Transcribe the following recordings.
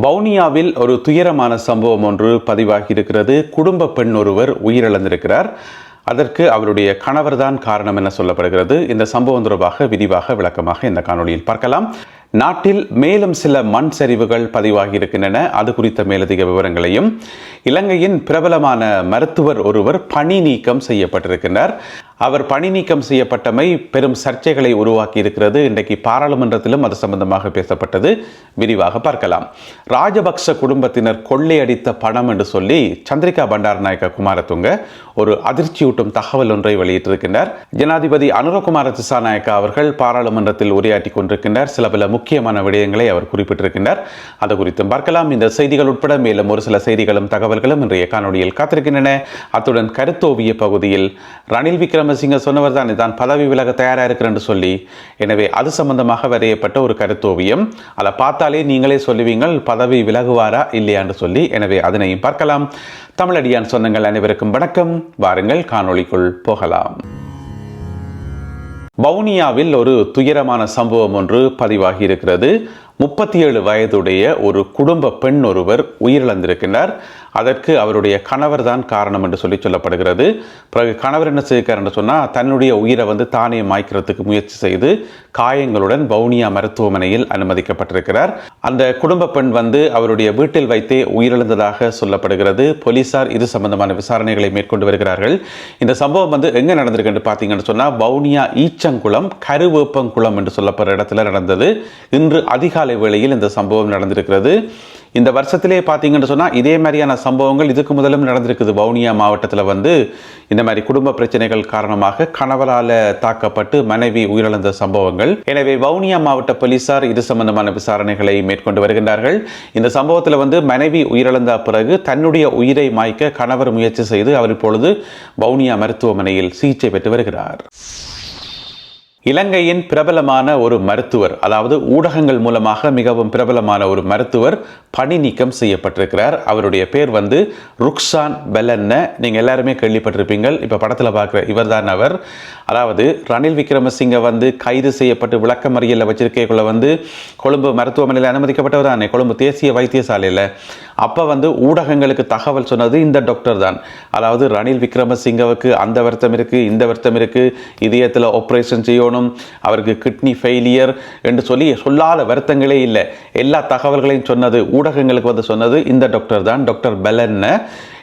வவுனியாவில் ஒரு துயரமான சம்பவம் ஒன்று பதிவாகி இருக்கிறது. குடும்ப பெண் ஒருவர் உயிரிழந்திருக்கிறார். அதற்கு அவருடைய கணவர்தான் காரணம் என சொல்லப்படுகிறது. இந்த சம்பவம் தொடர்பாக விரிவாக விளக்கமாக இந்த காணொளியில் பார்க்கலாம். நாட்டில் மேலும் சில மண் சரிவுகள் பதிவாகி இருக்கின்றன. அது குறித்த மேலதிக விவரங்களையும், இலங்கையின் பிரபலமான மருத்துவர் ஒருவர் பணி நீக்கம் செய்யப்பட்டிருக்கிறார். அவர் பணி நீக்கம் செய்யப்பட்டமை பெரும் சர்ச்சைகளை உருவாக்கி இருக்கிறது. இன்றைக்கு பாராளுமன்றத்திலும் அது சம்பந்தமாக பேசப்பட்டது. விரிவாக பார்க்கலாம். ராஜபக்ச குடும்பத்தினர் கொள்ளையடித்த பணம் என்று சொல்லி சந்திரிகா பண்டாரநாயக்க குமாரதுங்க ஒரு அதிர்ச்சியூட்டும் தகவல் ஒன்றை வெளியிட்டிருக்கின்றார். ஜனாதிபதி அனுரகுமார திசாநாயக்கா அவர்கள் பாராளுமன்றத்தில் உரையாற்றி கொண்டிருக்கின்றார். சில பல முக்கியமான விடயங்களை அவர் குறிப்பிட்டிருக்கின்றார். அது குறித்தும் பார்க்கலாம். இந்த செய்திகள் உட்பட மேலும் ஒரு சில செய்திகளும் தகவல்களும் இன்றைய காணொலியில் காத்திருக்கின்றன. அத்துடன் கருத்தோவிய பகுதியில் ரணில் விக்ரமசிங்க சொன்னவர் தான் பதவி விலக தயாராக இருக்கிறேன் என்று சொல்லி, எனவே அது சம்பந்தமாக வரையப்பட்ட ஒரு கருத்தோவியம். அதை பார்த்தாலே நீங்களே சொல்லுவீங்கள் பதவி விலகுவாரா இல்லையா என்று சொல்லி. எனவே அதனையும் பார்க்கலாம். தமிழடியான் சொந்தங்கள் அனைவருக்கும் வணக்கம். வாருங்கள் காணொளிக்குள் போகலாம். வவுனியாவில் ஒரு துயரமான சம்பவம் ஒன்று பதிவாகி இருக்கிறது. 37 வயதுடைய ஒரு குடும்ப பெண் ஒருவர் உயிரிழந்திருக்கிறார். அதற்கு அவருடைய கணவர் தான் காரணம் என்று சொல்லப்படுகிறது. பிறகு கணவர் என்ன செய்கிறார் என்று சொன்னால், தன்னுடைய உயிரை தானே மாய்க்கிறதுக்கு முயற்சி செய்து காயங்களுடன் வவுனியா மருத்துவமனையில் அனுமதிக்கப்பட்டிருக்கிறார். அந்த குடும்ப பெண் அவருடைய வீட்டில் வைத்தே உயிரிழந்ததாக சொல்லப்படுகிறது. போலீசார் இது சம்பந்தமான விசாரணைகளை மேற்கொண்டு வருகிறார்கள். இந்த சம்பவம் எங்கே நடந்திருக்கு என்று பார்த்தீங்கன்னு சொன்னால், வவுனியா ஈச்சங்குளம் கருவேப்பங்குளம் என்று சொல்லப்படுற இடத்துல நடந்தது. இன்று அதிகாலை வேளையில் இந்த சம்பவம் நடந்திருக்கிறது. இந்த வருஷத்திலே பார்த்தீங்கன்னு சொன்னால் இதே மாதிரியான சம்பவங்கள் இதுக்கு முதலும் நடந்திருக்குது. வவுனியா மாவட்டத்தில் இந்த மாதிரி குடும்ப பிரச்சனைகள் காரணமாக கணவரால் தாக்கப்பட்டு மனைவி உயிரிழந்த சம்பவங்கள். எனவே வவுனியா மாவட்ட போலீசார் இது சம்பந்தமான விசாரணைகளை மேற்கொண்டு வருகின்றார்கள். இந்த சம்பவத்தில் மனைவி உயிரிழந்த பிறகு தன்னுடைய உயிரை மாய்க்க கணவர் முயற்சி செய்து அவர் இப்பொழுது வவுனியா மருத்துவமனையில் சிகிச்சை பெற்று வருகிறார். இலங்கையின் பிரபலமான ஒரு மருத்துவர், அதாவது ஊடகங்கள் மூலமாக மிகவும் பிரபலமான ஒரு மருத்துவர் பணி நீக்கம் செய்யப்பட்டிருக்கிறார். அவருடைய பேர் ருக்சான் பெலன்ன. நீங்கள் எல்லாருமே கேள்விப்பட்டிருப்பீங்கள். இப்போ படத்தில் பார்க்குற இவர் தான் அவர். அதாவது ரணில் விக்ரமசிங்க கைது செய்யப்பட்டு விளக்கமறியலில் வச்சிருக்கைக்குள்ள கொழும்பு மருத்துவமனையில் அனுமதிக்கப்பட்டவர் தானே, கொழும்பு தேசிய வைத்தியசாலையில். அப்போ ஊடகங்களுக்கு தகவல் சொன்னது இந்த டாக்டர் தான். அதாவது ரணில் விக்ரமசிங்கவுக்கு அந்த வருத்தம் இருக்குது, இந்த வருத்தம் இருக்குது, இதயத்தில் ஆப்ரேஷன் செய்யணும், அவருக்கு கிட்னி ஃபெயிலியர் என்று சொல்லி சொல்லாத வருத்தங்களே இல்லை. எல்லா தகவல்களையும் சொன்னது ஊடகங்களுக்கு சொன்னது இந்த டாக்டர் தான், டாக்டர் பெலன்ன.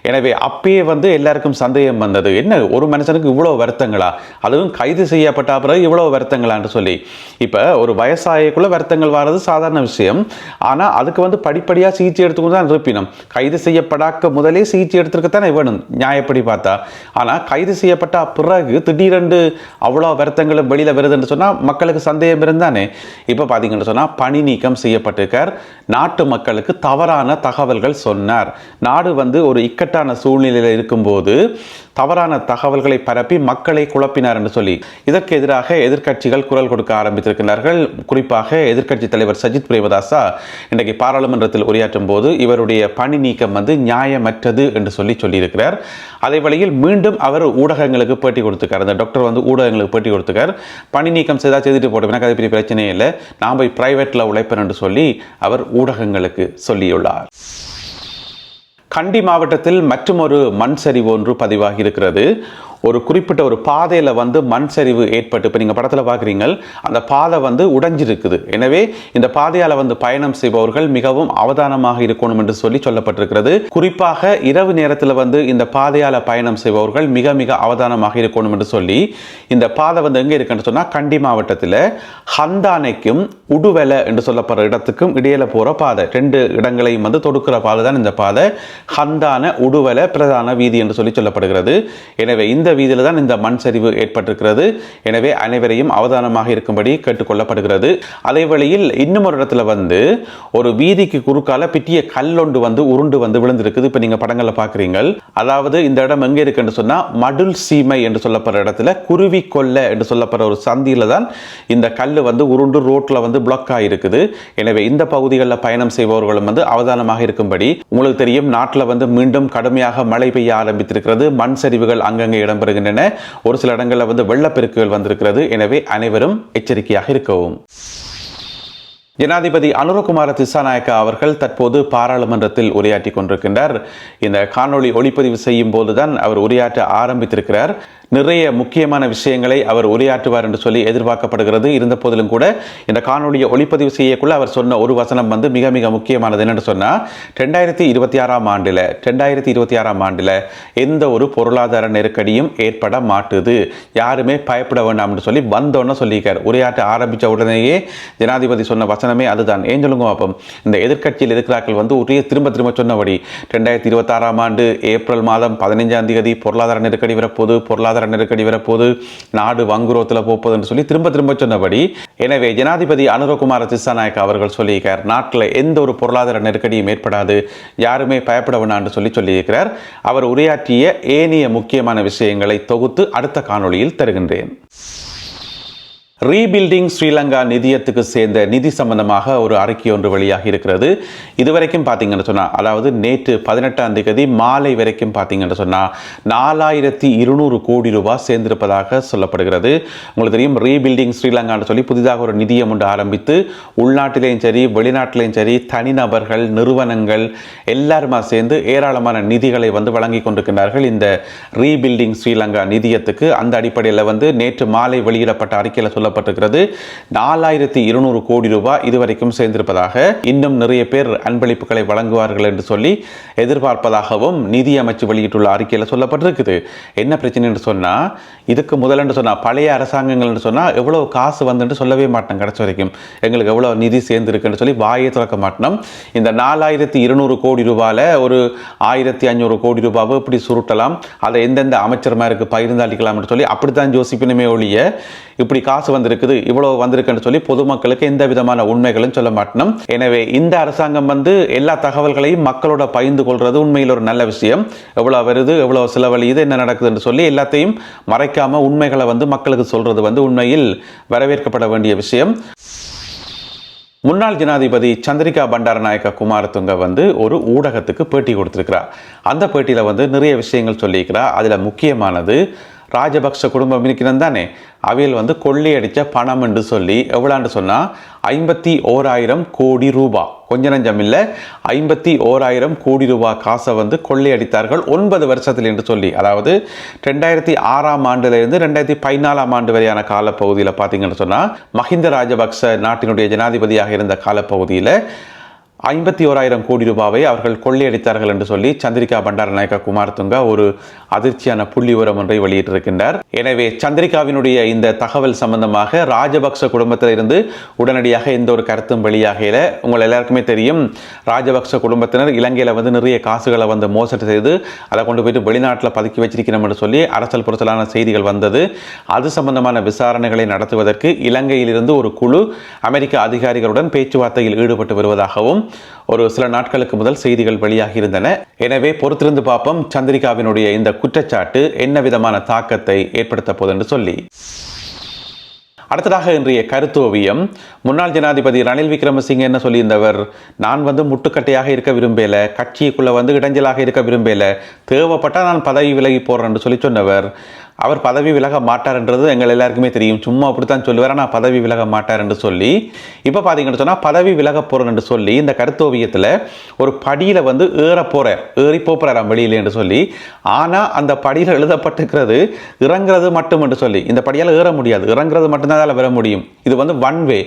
எனவே அப்பயே எல்லாருக்கும் சந்தேகம் வந்தது, என்ன ஒரு மனுஷனுக்கு இவ்வளோ வருத்தங்களா, அதுவும் கைது செய்யப்பட்ட பிறகு இவ்வளோ வருத்தங்களான்னு சொல்லி. இப்போ ஒரு வயசாயக்குள்ள வருத்தங்கள் வர்றது சாதாரண விஷயம். ஆனால் அதுக்கு படிப்படியாக சிகிச்சை எடுத்துக்கொண்டு தான் இருப்பினும். கைது செய்யப்படாக்க முதலே சிகிச்சை எடுத்துருக்கத்தானே வேணும் நியாயப்படி பார்த்தா. ஆனால் கைது செய்யப்பட்ட பிறகு திடீரென்று அவ்வளோ வருத்தங்களும் வெளியில் வருதுன்னு சொன்னால் மக்களுக்கு சந்தேகம் இருந்தானே. இப்போ பார்த்தீங்கன்னு சொன்னால் பணி நீக்கம் செய்யப்பட்டிருக்கார். நாட்டு மக்களுக்கு தவறான தகவல்கள் சொன்னார். நாடு ஒரு இக்கட்டான சூழ்நிலையில் இருக்கும்போது தவறான தகவல்களை பரப்பி மக்களை குழப்பினார் என்று சொல்லி இதற்கு எதிராக எதிர்க்கட்சிகள் குரல் கொடுக்க ஆரம்பித்திருக்கிறார்கள். குறிப்பாக எதிர்க்கட்சி தலைவர் சஜித் பிரேமதாசா இன்றைக்கு பாராளுமன்றத்தில் உரையாற்றும் போது இவருடைய பணி நீக்கம் நியாயமற்றது என்று சொல்லியிருக்கிறார். அதே வழியில் மீண்டும் அவர் ஊடகங்களுக்கு பேட்டி கொடுத்துக்கார். அந்த டாக்டர் ஊடகங்களுக்கு பேட்டி கொடுத்துக்கார். பணி நீக்கம் செய்துட்டு போட்டோம், எனக்கு அது பெரிய பிரச்சனையே இல்லை, நான் போய் பிரைவேட்டில் உழைப்பேன் என்று சொல்லி அவர் ஊடகங்களுக்கு சொல்லியுள்ளார். கண்டி மாவட்டத்தில் மற்றொரு மண் சரிவு ஒன்று பதிவாகி இருக்கிறது. ஒரு குறிப்பிட்ட ஒரு பாதையில் மண் சரிவு ஏற்பட்டு, இப்போ நீங்கள் படத்தில் பார்க்குறீங்க, அந்த பாதை உடைஞ்சிருக்குது. எனவே இந்த பாதையால் பயணம் செய்பவர்கள் மிகவும் அவதானமாக இருக்கணும் என்று சொல்லப்பட்டிருக்கிறது. குறிப்பாக இரவு நேரத்தில் இந்த பாதையால் பயணம் செய்பவர்கள் மிக மிக அவதானமாக இருக்கணும் என்று சொல்லி இந்த பாதை எங்கே இருக்குன்னு சொன்னால், கண்டி மாவட்டத்தில் ஹந்தானைக்கும் உடுவெலை என்று சொல்லப்படுற இடத்துக்கும் இடையில போகிற பாதை, 2 இடங்களையும் தொடுக்கிற பாதை தான் இந்த பாதை. ஹந்தான உடுவெலை பிரதான வீதி என்று சொல்லப்படுகிறது. எனவே இந்த வீதியில் தான் இந்த மண் சரிவு ஏற்பட்டிருக்கிறது. எனவே அனைவரையும் அவதானமாக இருக்கும்படி கேட்டுக்கொள்ளப்படுகிறது. அதே வழியில் இன்னும் ஒரு இடத்துல ஒரு வீதிக்கு குறுக்கால பிட்டிய கல்லொண்டு உருண்டு விழுந்திருக்குது. இப்போ நீங்க படங்களை பார்க்குறீங்க. அதாவது இந்த இடம் எங்கே இருக்குன்னு சொன்னா, மடுல் சீமை என்று சொல்லப்படுற இடத்துல குருவி கொல்ல என்று சொல்லப்படுற ஒரு சந்தியில தான் இந்த கல் உருண்டு ரோட்ல பிளாக் ஆகிருக்குது. எனவே இந்த பகுதிகளில் பயணம் செய்பவர்களும் அவதானமாக இருக்கும்படி. உங்களுக்கு தெரியும், நாட்டில் மீண்டும் கடுமையாக மழை பெய்ய ஆரம்பித்திருக்கிறது. மண் சரிவுகள் அங்கங்கே இடம்பெறுகின்றன. ஒரு சில இடங்களில் வெள்ளப்பெருக்குகள் வந்திருக்கிறது. எனவே அனைவரும் எச்சரிக்கையாக இருக்கவும். ஜனாதிபதி அனுரகுமார திசாநாயக்க அவர்கள் தற்போது பாராளுமன்றத்தில் உரையாற்றி கொண்டிருக்கின்றார். இந்த காணொளி ஒளிப்பதிவு செய்யும் போதுதான் அவர் உரையாற்ற ஆரம்பித்திருக்கிறார். நிறைய முக்கியமான விஷயங்களை அவர் உரையாற்றுவார் என்று சொல்லி எதிர்பார்க்கப்படுகிறது. இருந்த போதிலும் கூட இந்த காணொலியை ஒளிப்பதிவு செய்யக்குள்ள அவர் சொன்ன ஒரு வசனம் மிக மிக முக்கியமானது. என்னென்னு சொன்னால் 2026 ஆண்டில் எந்த ஒரு பொருளாதார நெருக்கடியும் ஏற்பட மாட்டுது, யாருமே பயப்பட வேண்டாம் என்று சொல்லி வந்தோன்னு சொல்லியிருக்கார். உரையாற்ற ஆரம்பித்த உடனேயே ஜனாதிபதி சொன்ன வசனமே அதுதான். ஏன் சொல்லுங்க பாப்போம். இந்த எதிர்க்கட்சியில் இருக்கிறார்கள் ஒரே திரும்ப திரும்ப சொன்னபடி 2026 ஆண்டு ஏப்ரல் மாதம் 15ஆம் தேதி பொருளாதார நெருக்கடி வரப்போது, நெருக்கடி வரப்போது, நாடு வங்குரோத்தில் போப்பது என்று சொல்லி திரும்ப திரும்ப சொன்னபடி. எனவே ஜனாதிபதி அனுரகுமார திசாநாயக்க அவர்கள் சொல்லியிருக்கார், நாட்டில் எந்த ஒரு பொருளாதார நெருக்கடியும் ஏற்படாது, யாருமே பயப்பட வேண்டாம் என்று சொல்லியிருக்கிறார். அவர் உரையாற்றிய ஏனைய முக்கியமான விஷயங்களை தொகுத்து அடுத்த காணொளியில் தருகின்றேன். ரீபில்டிங் ஸ்ரீலங்கா நிதியத்துக்கு சேர்ந்த நிதி சம்பந்தமாக ஒரு அறிக்கை ஒன்று வெளியாகி இருக்கிறது. இதுவரைக்கும் பார்த்தீங்கன்னு சொன்னால், அதாவது நேற்று 18ஆம் தேதி மாலை வரைக்கும் பார்த்தீங்கன்னு சொன்னால் 4200 கோடி ரூபாய் சேர்ந்திருப்பதாக சொல்லப்படுகிறது. உங்களுக்கு தெரியும், ரீபில்டிங் ஸ்ரீலங்கான்னு சொல்லி புதிதாக ஒரு நிதியம் ஒன்று ஆரம்பித்து உள்நாட்டிலேயும் சரி வெளிநாட்டிலேயும் சரி தனிநபர்கள், நிறுவனங்கள் எல்லாருமா சேர்ந்து ஏராளமான நிதிகளை வழங்கி கொண்டிருக்கிறார்கள் இந்த ரீபில்டிங் ஸ்ரீலங்கா நிதியத்துக்கு. அந்த அடிப்படையில் நேற்று மாலை வெளியிடப்பட்ட அறிக்கையில் சொல்லப்பட்டிருக்கிறது 4200 கோடி ரூபாய் இதுவரைக்கும் சேர்ந்திருப்பதாக, இன்னும் நிறைய பேர் அன்பளிப்புகளை வழங்குவார்கள் என்று சொல்லி எதிர்பார்ப்பதாகவும் நிதி அமைச்சு வெளியிட்டுள்ள அறிக்கையில் சொல்லப்பட்டிருக்குது. என்ன பிரச்சனை என்று சொன்னா, இதுக்கு முதல் என்று சொன்னா பழைய அரசாங்கங்கள் என்று சொன்னா எவ்வளவு காசு வந்து சொல்லவே மாட்டோம். கடைசி வரைக்கும் எங்களுக்கு எவ்வளவு நிதி சேர்ந்திருக்குன்னு சொல்லி வாயை திறக்க மாட்டோம். இந்த 4200 கோடி ரூபாயில ஒரு 1500 கோடி ரூபாவை இப்படி சுருட்டலாம், அதை எந்தெந்த அமைச்சர்மாருக்கு பகிர்ந்தளிக்கலாம் என்று சொல்லி அப்படித்தான் யோசிப்பினுமே ஒழிய இப்படி காசு வந்திருக்குது, இவ்வளவு வந்திருக்குன்னு சொல்லி பொதுமக்களுக்கு எந்த விதமான உண்மைகளும் சொல்ல மாட்டோம். எனவே இந்த அரசாங்கம் எல்லா தகவல்களையும் மக்களோட பகிர்ந்து கொள்றது உண்மையில் ஒரு நல்ல விஷயம். எவ்வளவு வருது, எவ்வளவு செலவழியுது, என்ன நடக்குதுன்னு சொல்லி எல்லாத்தையும் மறைக்காம உண்மைகளை மக்களுக்கு சொல்றது உண்மையில் வரவேற்கப்பட வேண்டிய விஷயம். முன்னாள் ஜனாதிபதி சந்திரிகா பண்டாரநாயக்க குமாரதுங்க ஒரு ஊடகத்துக்கு பேட்டி கொடுத்திருக்கிறார். அந்த பேட்டியில் நிறைய விஷயங்கள் சொல்லியிருக்கிறார். அதில் முக்கியமானது, ராஜபக்ஷ குடும்பம் இருக்கிறது தானே, அவையில் கொள்ளையடித்த பணம் என்று சொல்லி எவ்வளோன்னு சொன்னால் 51,000 கோடி ரூபாய், கொஞ்ச நஞ்சம் இல்லை, 51,000 கோடி ரூபாய் காசை கொள்ளையடித்தார்கள் 9 வருஷத்தில் என்று சொல்லி. அதாவது 2006ஆம் ஆண்டிலிருந்து 2014ஆம் ஆண்டு வரையான காலப்பகுதியில் பார்த்தீங்கன்னு சொன்னால் மஹிந்த ராஜபக்ஷ நாட்டினுடைய ஜனாதிபதியாக இருந்த காலப்பகுதியில் 51,000 கோடி ரூபாவை அவர்கள் கொள்ளையடித்தார்கள் என்று சொல்லி சந்திரிகா பண்டாரநாயக்க குமாரதுங்க ஒரு அதிர்ச்சியான புள்ளி விவரம் ஒன்றை வெளியிட்டிருக்கின்றார். எனவே சந்திரிகாவினுடைய இந்த தகவல் சம்பந்தமாக ராஜபக்ஷ குடும்பத்தில் இருந்து உடனடியாக எந்த ஒரு கருத்தும் வெளியாகல. உங்கள் எல்லாருக்குமே தெரியும், ராஜபக்ஷ குடும்பத்தினர் இலங்கையில் நிறைய காசுகளை மோசடி செய்து அதை கொண்டு போயிட்டு வெளிநாட்டில் பதுக்கி வச்சிருக்கிறோம் என்று சொல்லி அரசல் புரசலான செய்திகள் வந்தது. அது சம்பந்தமான விசாரணைகளை நடத்துவதற்கு இலங்கையிலிருந்து ஒரு குழு அமெரிக்க அதிகாரிகளுடன் பேச்சுவார்த்தையில் ஈடுபட்டு வருவதாகவும் ஒரு சில நாட்களுக்கு முதல் செய்திகள் வெளியாகி இருந்தன. எனவே பொறுத்திருந்து பார்ப்போம் சந்திரிகாவினுடைய இந்த குற்றச்சாட்டு என்ன விதமான தாக்கத்தை ஏற்படுத்த போது என்று சொல்லி. அடுத்ததாக இன்றைய கருத்தோவியம். முன்னாள் ஜனாதிபதி ரணில் விக்ரமசிங்கே என்ன சொல்லியிருந்தவர், நான் முட்டுக்கட்டையாக இருக்க விரும்பல, கட்சிக்குள்ள இடைஞ்சலாக இருக்க விரும்பல, தேவைப்பட்டால் நான் பதவி விலகி போறேன் என்று சொல்லி சொன்னவர். அவர் பதவி விலக மாட்டார் என்றது எங்கள் எல்லாருக்குமே தெரியும். சும்மா அப்படித்தான் சொல்லுவார், ஆனால் பதவி விலக மாட்டார் என்று சொல்லி. இப்போ பார்த்தீங்கன்னு சொன்னால் பதவி விலக போகிறேன் என்று சொல்லி இந்த கருத்தோவியத்தில் ஒரு படியில் ஏற போகிறார், ஏறி போகிறாராம் வெளியில் என்று சொல்லி. ஆனால் அந்த படியில் எழுதப்பட்டிருக்கிறது இறங்குறது மட்டும் என்று சொல்லி. இந்த படியால் ஏற முடியாது, இறங்குறது மட்டும்தான் அதில் வர முடியும். இது ஒன் வே.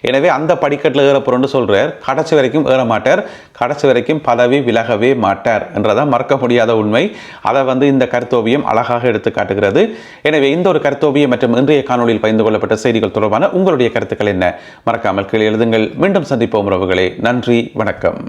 எனவே அந்த படிக்கட்டில் ஏற போகிறோன்னு சொல்கிறார். கடைசி வரைக்கும் ஏற மாட்டார், கடைசி வரைக்கும் பதவி விலகவே மாட்டார் என்றதான் மறக்க முடியாத உண்மை. அதை இந்த கருத்தோவியம் அழகாக எடுத்து காட்டுகிறது. எனவே இந்த ஒரு கருத்தோவியம் மற்றும் இன்றைய காணொலியில் பகிர்ந்து கொள்ளப்பட்ட செய்திகள் தொடர்பான உங்களுடைய கருத்துக்கள் என்ன? மறக்காமல் கீழே எழுதுங்கள். மீண்டும் சந்திப்போம் உறவுகளே. நன்றி, வணக்கம்.